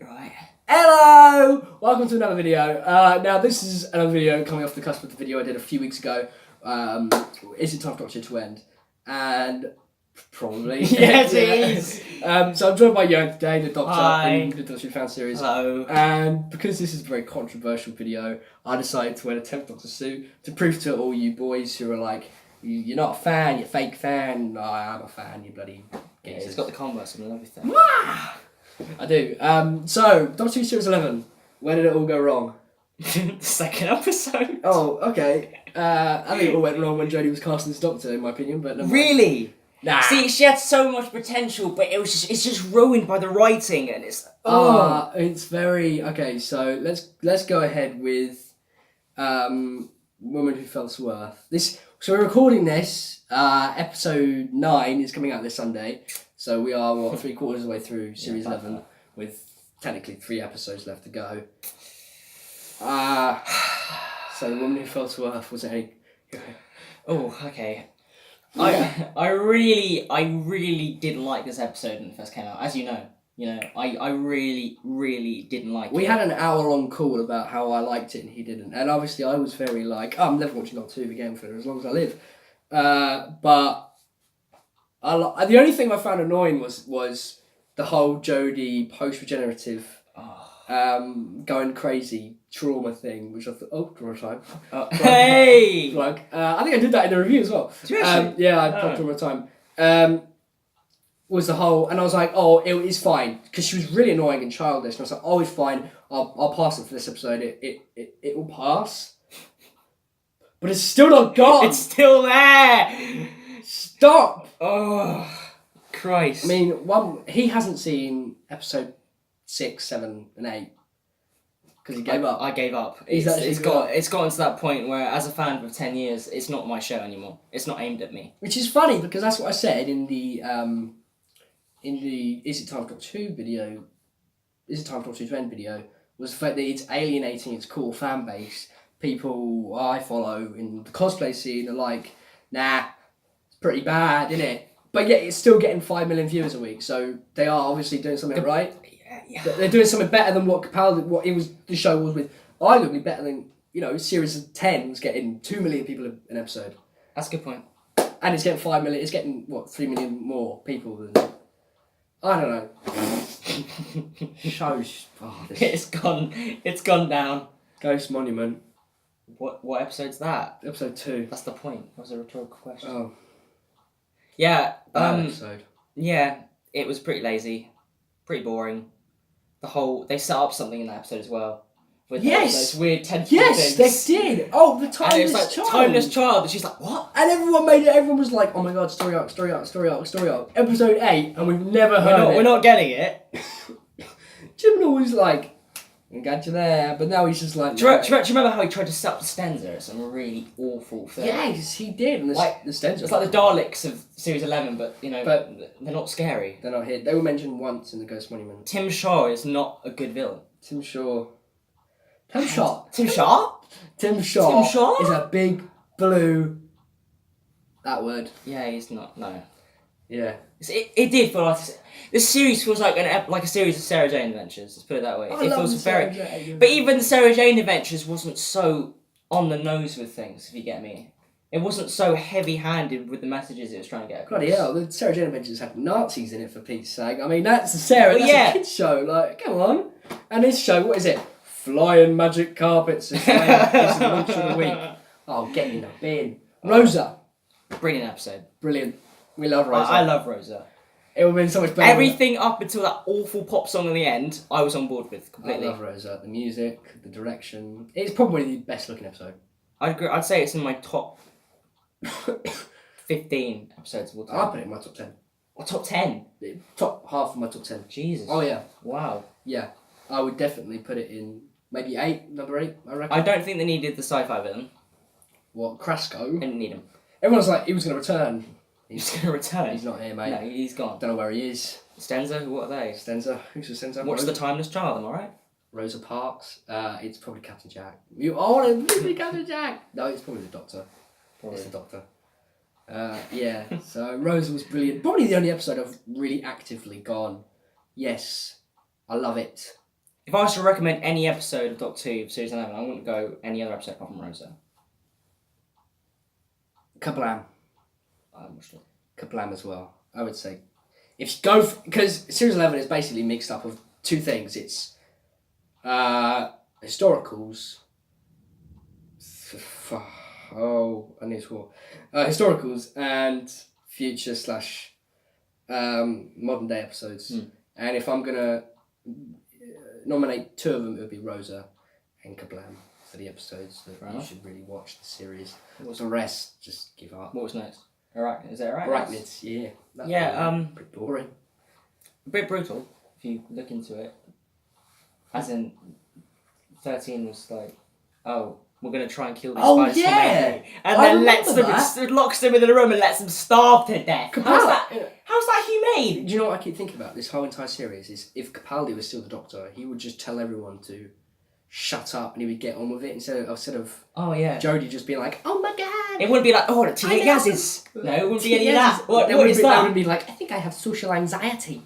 Right. Hello! Welcome to another video. Now this is another video coming off the cusp of the video I did a few weeks ago. Is it time for Doctor to end? And probably. Yes, it is. So I'm joined by Johan today, the Doctor Hi. in the Doctor Who fan series. Hello. And because this is a very controversial video, I decided to wear a 10th Doctor suit to prove to all you boys who are like, you're not a fan, you're a fake fan. I am a fan, you bloody Yeah, it's got the Converse and everything. I do. So, Doctor Who Series 11. Where did it all go wrong? The second episode. Oh, okay. I think it all went wrong when Jodie was cast as Doctor, in my opinion, but never mind. Really? Nah. See, she had so much potential, but it's just ruined by the writing, and it's It's very okay. So let's go ahead with Woman Who Felt Worth. So we're recording this. Episode 9 is coming out this Sunday. So we are 3/4 of the way through Series 11, with technically 3 episodes left to go. So Woman Who Felt Worth was a. Oh, okay. I really didn't like this episode when it first came out, as you know. I really didn't like it. We had an hour-long call about how I liked it and he didn't, and obviously I was very like, I'm never watching Doctor Who again for as long as I live. But the only thing I found annoying was the whole Jodie post-regenerative going crazy trauma thing, which I thought, trauma time. Hey! Like, I think I did that in the review as well. Did you actually? Yeah, I put trauma time. Was the whole, and I was like, oh, it is fine, because she was really annoying and childish, and I was like, oh, it's fine, I'll pass it for this episode, it will pass. But it's still not gone! It's still there! Stop! Oh, Christ. I mean, he hasn't seen episode 6, 7 and 8, because he gave up. I gave up. He's It's gotten to that point where, as a fan for 10 years, it's not my show anymore. It's not aimed at me. Which is funny, because that's what I said in the Is It Time for Doctor Who video, Is It Time for Doctor Who to End video, was the fact that it's alienating its core fan base. People I follow in the cosplay scene are like, nah, it's pretty bad, isn't it? But yet it's still getting 5 million viewers a week, so they are obviously doing something right. Yeah. They're doing something better than what the show was with. Arguably better than, Series of 10 was getting 2 million people an episode. That's a good point. And it's getting 5 million, it's getting, 3 million more people than... I don't know. Shows. It's gone down. Ghost Monument. What episode's that? Episode 2. That's the point. That was a rhetorical question. Oh. Yeah. Bad episode. Yeah, it was pretty lazy, pretty boring. They set up something in that episode as well. With those weird tentacle Yes, things. they did. Oh, the And it Timeless was like Child. Timeless Child, and she's like, what? And everyone was like, oh my god, story arc. Episode 8, and we've never heard it. We're not getting it. Jim always like, I got you there, but now he's just like... Do you remember how he tried to set up the Stenza at some really awful thing? Yes, he did. And the Stenza. It's like the Daleks of Series 11, but, they're not scary. They're not here. They were mentioned once in the Ghost Monument. Tim Shaw is not a good villain. Tim Shaw. Tim Shaw Tim Shaw? is a big blue... That word. Yeah, he's not, no. Yeah. It did feel like... This series feels like a series of Sarah Jane Adventures, let's put it that way. I love Sarah Jane. But even Sarah Jane Adventures wasn't so on the nose with things, if you get me. It wasn't so heavy-handed with the messages it was trying to get across. Bloody hell, the Sarah Jane Adventures had Nazis in it, for Pete's sake. I mean, that's that's a kid's show, like, come on. And this show, what is it? Flying magic carpets. It's the launch of the week. Oh, get in the bin. Rosa. Brilliant episode. Brilliant. We love Rosa. I love Rosa. It would have been so much better. Everything up until that awful pop song in the end, I was on board with completely. I love Rosa. The music, the direction. It's probably the best looking episode. I'd say it's in my top 15 episodes of all time. I'll put it in my top 10. Or top 10? Top half of my top 10. Jesus. Oh, yeah. Wow. Yeah. I would definitely put it in maybe 8, number 8, I reckon. I don't think they needed the sci-fi villain. What, Krasko? Didn't need him. Everyone's like, he was going to return. He's going to return. He's not here, mate. No, he's gone. Don't know where he is. Stenza, what are they? Stenza. Who's the Stenza? What's the Timeless Child, am I right? Rosa Parks. It's probably Captain Jack. I want to be Captain Jack. No, it's probably the Doctor. Probably. It's the Doctor. Yeah. So Rosa was brilliant. Probably the only episode I've really actively gone, yes, I love it. If I was to recommend any episode of Doctor Who of Series 11, I wouldn't go any other episode apart from Rosa. Kablam. I watched it. Kablam as well, I would say. If you go... Because Series 11 is basically mixed up of two things. It's historicals... Oh, I need to walk. Historicals and future / modern day episodes. And if I'm going to nominate two of them, it would be Rosa and Kablam for the episodes that you should really watch the series. The rest, just give up. What was next? Is it Arachnids? Arachnids, yeah. Pretty boring. A bit brutal, if you look into it. As in, 13 was like, oh, we're going to try and kill these spiders. Yeah! And then locks them in the room and lets them starve to death. How's that humane? Do you know what I keep thinking about this whole entire series is if Capaldi was still the Doctor, he would just tell everyone to shut up and he would get on with it instead of Jodie just being like, oh my god. It wouldn't be like, oh, the teenage Yaz's. No, it wouldn't be any of that. What is that? It would be like, I think I have social anxiety.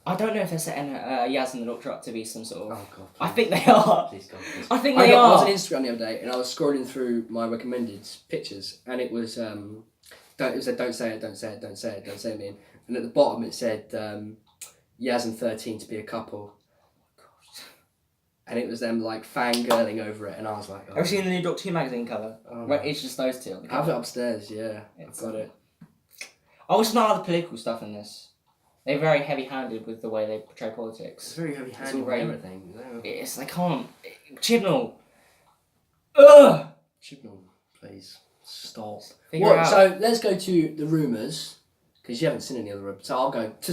I don't know if they're setting Yaz and the Doctor up to be some sort of... Oh god. I think they are. Please God, please. I think they are. I was on Instagram the other day and I was scrolling through my recommended pictures and it was don't say it, man. And at the bottom it said Yaz and 13 to be a couple. And it was them like fangirling over it and I was like, Have you seen the new Doctor Who magazine cover? Where it's just those two. I have it upstairs, yeah. I've got it. I also know the political stuff in this. They're very heavy-handed with the way they portray politics. It's very heavy-handed with everything. It's, they can't... Chibnall! Ugh! Chibnall, please. Stop. So, let's go to the rumours, because you haven't seen any other rumours. So I'll go to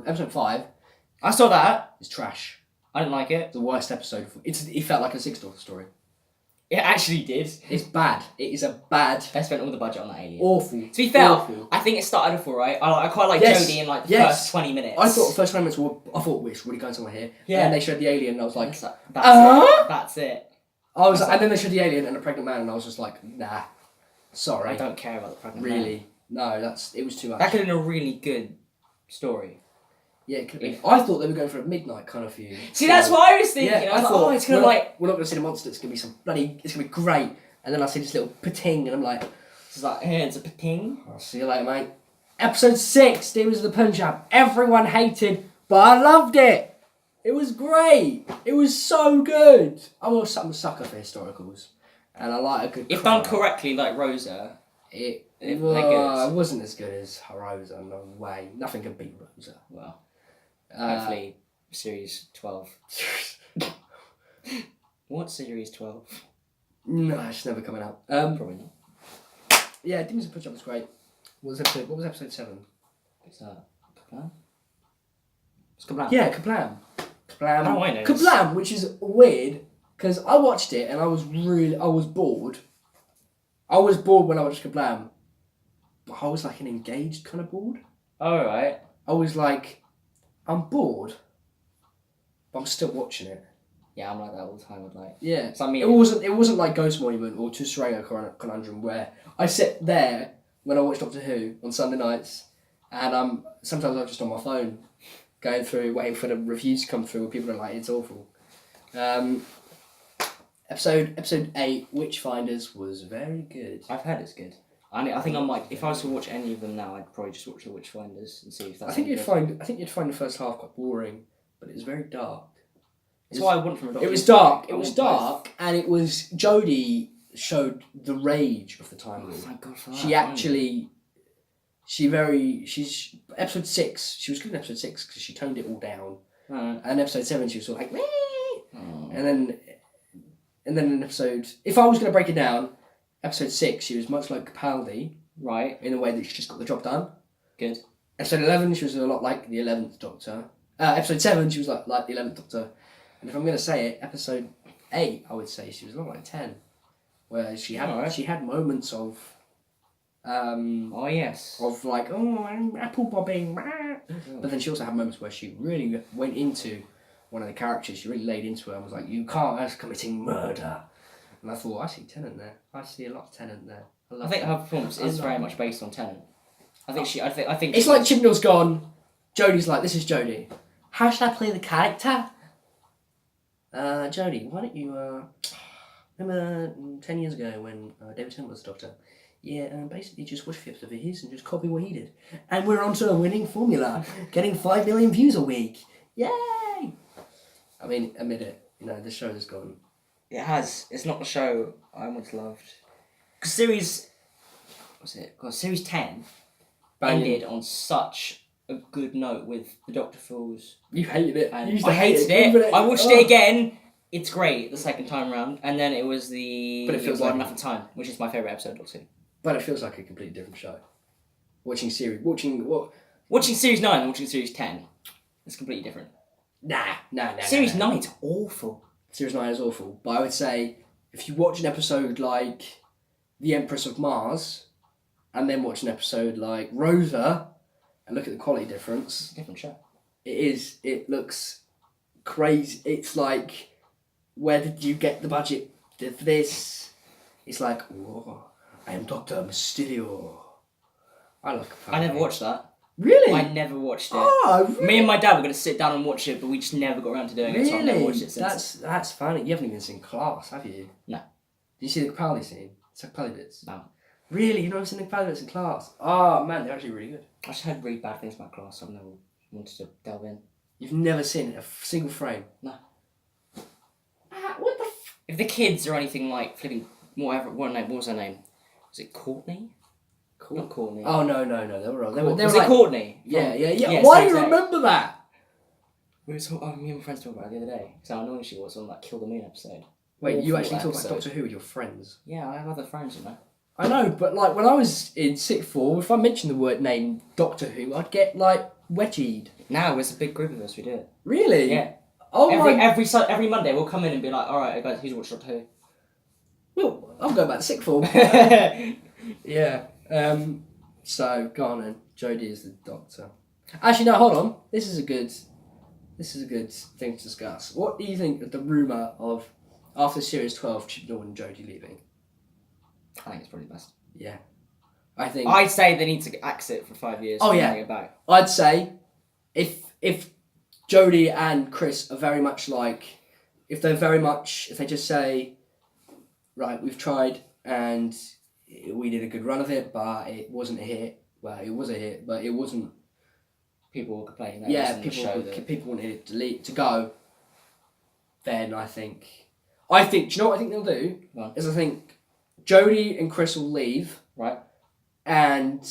episode 5. I saw that. It's trash. I didn't like it. The worst episode. It felt like a Sixth Doctor story. It actually did. It's bad. It is a bad... They spent all the budget on that alien. Awful. To be fair, awful. I think it started off alright. I quite like Jodie in like the first 20 minutes. I thought the first 20 minutes we're really going somewhere here. Yeah. And then they showed the alien and I was like... That's it. And then they showed the alien and a pregnant man and I was just like, nah. Sorry. I don't care about the pregnant man. Really? No, it was too much. That could have been a really good story. Yeah, it could have been. I thought they were going for a midnight kind of view. See, that's what I was thinking. Yeah, I thought, it's going to we're not going to see the monster, it's going to be it's going to be great. And then I see this little pating and I'm like... It's like, hey, it's a pating. I'll see you later, mate. Episode 6, Demons of the Punjab. Everyone hated, but I loved it. It was great. It was so good. I'm a sucker for historicals. And I like a good... If done correctly, like Rosa... It wasn't as good as Rosa, no way. Nothing can beat Rosa. Well... hopefully, Series 12. What Series 12? No, it's never coming out. Probably not. Yeah, Demons of Punjab was great. What was episode 7? What's that? Kablam? It's Kablam. Yeah, Kablam. Kablam. How do I know Kablam, which is weird, because I watched it and I was bored. I was bored when I watched Kablam. But I was like an engaged kind of bored. Alright. I was like... I'm bored, but I'm still watching it. Yeah, I'm like that all the time with like... Yeah. So I mean, it wasn't like Ghost Monument or To Serenga Conundrum where I sit there when I watch Doctor Who on Sunday nights and sometimes I'm just on my phone going through, waiting for the reviews to come through where people are like, it's awful. Episode 8, Witchfinders, was very good. I've heard it's good. I think I might. If I was to watch any of them now, I'd probably just watch the Witchfinders and see if that's. I think you'd find the first half quite boring, but it was very dark. That's what I want from a Doctor. It was dark. It was dark, and it was Jodie showed the rage of the Time Lord. Thank God for that. She's episode 6. She was good in episode 6 because she toned it all down, and episode 7 she was sort of like, and then in episode, if I was going to break it down. Episode 6, she was much like Capaldi. Right. In a way that she just got the job done. Good. Episode 11, she was a lot like the 11th Doctor. Episode 7, she was like the 11th Doctor. And if I'm going to say it, episode 8, I would say she was a lot like 10. Where she had moments of... oh, yes. Of like, oh, I'm apple bobbing. But then she also had moments where she really went into one of the characters. She really laid into her and was like, you can't, that's committing murder. And I thought, I see Tennant there. I see a lot of Tennant there. I think her performance is very much based on Tennant. I think it's like Chibnall's gone. Jodie's like, this is Jodie. How should I play the character? Jodie, why don't you remember 10 years ago when David Tennant was Doctor? Yeah, basically just watch a few episodes of his and just copy what he did. And we're onto a winning formula, getting 5 million views a week. Yay! I mean, admit it, the show has gone. It has. It's not the show I once loved. Because series... What's it? God, series 10 ended on such a good note with the Dr. Fools. You hated it. And You used to I hate hated it. I watched Oh. it again. It's great the second time round. And then it was the... But it feels One like- Enough of Time, which is my favourite episode or two. But it feels like a completely different show. Watching Watching series 9 and watching series 10 is completely different. Nah. Series nah. 9's awful. Series 9 is awful. But I would say, if you watch an episode like The Empress of Mars, and then watch an episode like Rosa, and look at the quality difference, It's a different show. it looks crazy. It's like, where did you get the budget for this? It's like, whoa, I am Dr. Mysterio. I love Capaldi. I never watched that. Really? I never watched it. Oh, really? Me and my dad were going to sit down and watch it, but we just never got around to doing it, so I've never watched it since. That's funny. You haven't even seen Class, have you? No. Did you see the Capaldi scene? It's like Capaldi bits. No. Really? You've never seen the Capaldi bits in Class? Oh man, they're actually really good. I just heard really bad things about Class, so I've never wanted to delve in. You've never seen a single frame? No. What the If the kids are anything like flipping, what was her name? Was it Courtney? Not Courtney. Oh no, they were wrong. They were was like, it Courtney? Yeah. Yeah, Why do same. you remember that? Me and my friends talked about it the other day. So how annoying she was on that Kill the Moon episode. Wait, you Awful actually talk about episode. Doctor Who with your friends? Yeah, I have other friends, you know. I know, but like when I was in sixth form, if I mentioned the word name Doctor Who, I'd get like wedgied. Now it's a big group of us. We do it. Really? Yeah. Oh my. Every Monday we'll come in and be like, all right, guys, who's watched Doctor Who? Well, I'm going back to sixth form. Yeah. So go on then. Jodie is the Doctor. Actually, no. Hold on. This is a good thing to discuss. What do you think of the rumor of after series 12, Chibnall and Jodie leaving? I think it's probably best. Yeah. I think. I'd say they need to exit for 5 years. Oh, and yeah. bring it back. I'd say if Jodie and Chris are very much like, if they just say, right, we've tried and we did a good run of it, but it wasn't a hit. Well, it was a hit, but it wasn't. People were complaining. That Yeah, wasn't the show that... people wanted it to go. Then I think. Do you know what I think they'll do? What? Is I think Jodie and Chris will leave, Right. and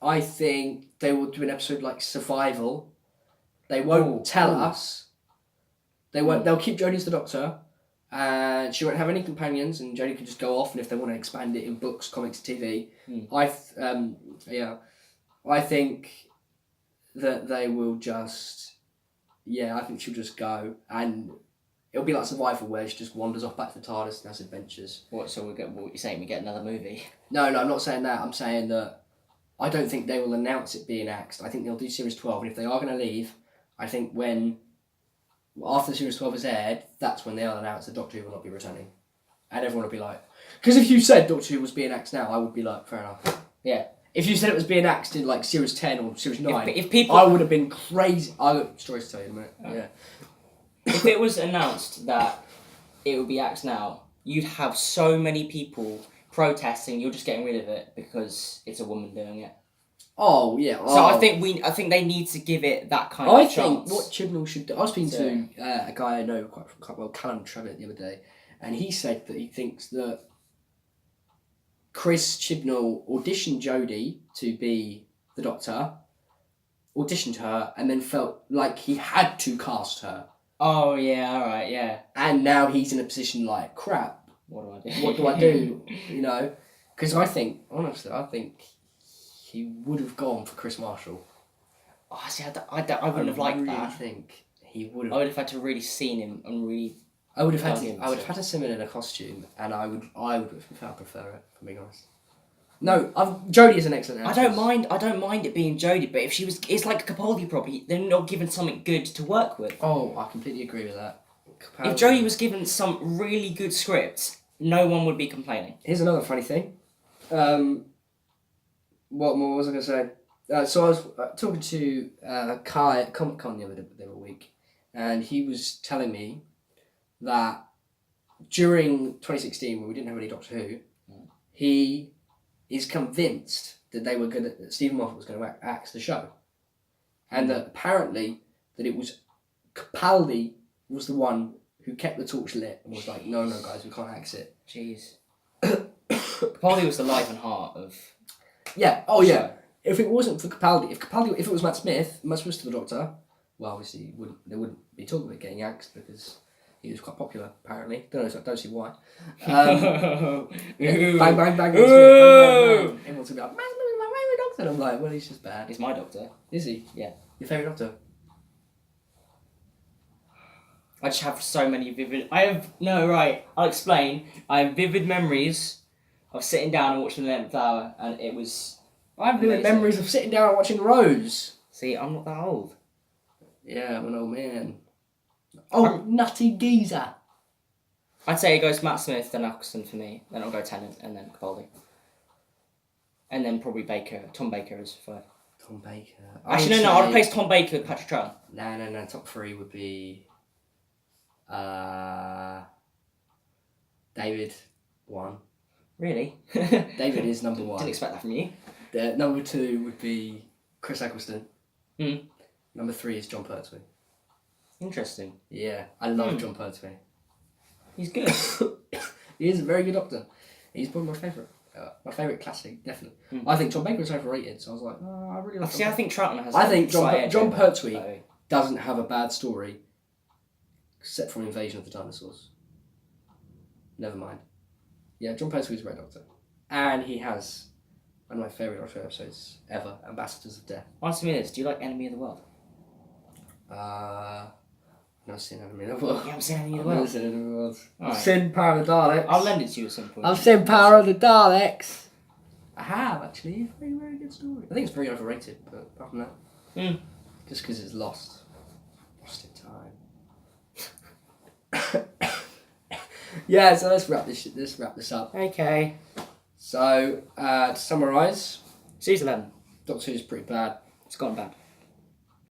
I think they will do an episode like Survival. They won't tell us. They won't. They'll keep Jodie as the Doctor, and she won't have any companions, and Jodie can just go off. And if they want to expand it in books, comics, TV, I think that they will just. Yeah, I think she'll just go, and it'll be like Survival, where she just wanders off back to the TARDIS and has adventures. What? So what you're saying? We get another movie? No, I'm not saying that. I'm saying that I don't think they will announce it being axed. I think they'll do series 12, and if they are going to leave, I think after series 12 is aired, that's when they'll announce that Doctor Who will not be returning. And everyone will be like... Because if you said Doctor Who was being axed now, I would be like, fair enough. Yeah. If you said it was being axed in like series 10 or series 9, If people... I would have been crazy. I got stories to tell you in a minute. Oh. Yeah. If it was announced that it would be axed now, you'd have so many people protesting. You're just getting rid of it because it's a woman doing it. Oh, yeah. So I think they need to give it that kind of I chance. think what Chibnall should do... I was speaking to a guy I know quite well, Callum Trevitt, the other day, and he said that he thinks that Chris Chibnall auditioned Jodie to be the Doctor, auditioned her, and then felt like he had to cast her. Oh, yeah, alright, yeah. And now he's in a position like, crap, What do I do? what do I do? Because honestly, I think he would have gone for Chris Marshall. Oh, see, I wouldn't have liked really that. think he would have. I would have had to really seen him and really... I would have had dug to. into I would it. have had to see him in a costume, and I would prefer it. For being honest. No, Jodie is an excellent I actress. don't mind it being Jodie, but if she was... It's like Capaldi probably. They're not given something good to work with. Oh, I completely agree with that. If Jodie was given some really good script, no one would be complaining. Here's another funny thing. What more was I going to say? So I was talking to Kai at Comic Con the other week, and he was telling me that during 2016, when we didn't have any Doctor Who, he is convinced that that Stephen Moffat was going to axe the show, and that apparently that it was Capaldi was the one who kept the torch lit and was like, no guys, we can't axe it. Jeez. Capaldi was the life and heart of. Yeah. Oh yeah. If it wasn't for Capaldi, if it was Matt Smith's the Doctor, well, obviously there wouldn't be talk of it getting axed because he was quite popular apparently. Don't see why. Bang bang bang. Bang. Everyone's gonna be like, Matt Smith is my favourite Doctor. And I'm like, well, he's just bad. He's my Doctor. Is he? Yeah. Your favourite Doctor? I just have so many vivid. I'll explain. I have vivid memories of sitting down and watching the 11th Hour, and it was. I have vivid memories of sitting down and watching Rose. See, I'm not that old. Yeah, I'm an old man. Oh, nutty geezer. I'd say it goes Matt Smith, then Eccleston for me. Then I'll go Tennant, and then Capaldi. And then probably Baker. Tom Baker is 5. Tom Baker. Actually, no, I'd replace Tom Baker with Patrick Troughton. No. Top 3 would be. David 1. Really? David is number 1. Didn't expect that from you. Number 2 would be Chris Eccleston. Mm. Number 3 is John Pertwee. Interesting. Yeah, I love John Pertwee. He's good. He is a very good Doctor. He's probably my favourite. My favourite classic, definitely. I think John Baker was overrated, so I was like, oh, I really like. See, I think Troughton has. I think John Pertwee doesn't have a bad story, except for Invasion of the Dinosaurs. Never mind. Yeah, John Pertwee is a great Doctor, and he has one of my favourite Doctor episodes ever, Ambassadors of Death. Answer me this: do you like Enemy of the World? I've never seen Enemy of the World. You haven't seen Enemy of the I've never World? seen Enemy of the World. Alright. I've seen Power of the Daleks. I'll lend it to you at some point. I've seen Power of the Daleks. I have, actually. It's a very, very good story. I think it's very overrated, but apart from that, just because it's lost in time. Yeah, so let's wrap this up. Okay. So, to summarise, Season 11. Doctor Who is pretty bad. It's gone bad.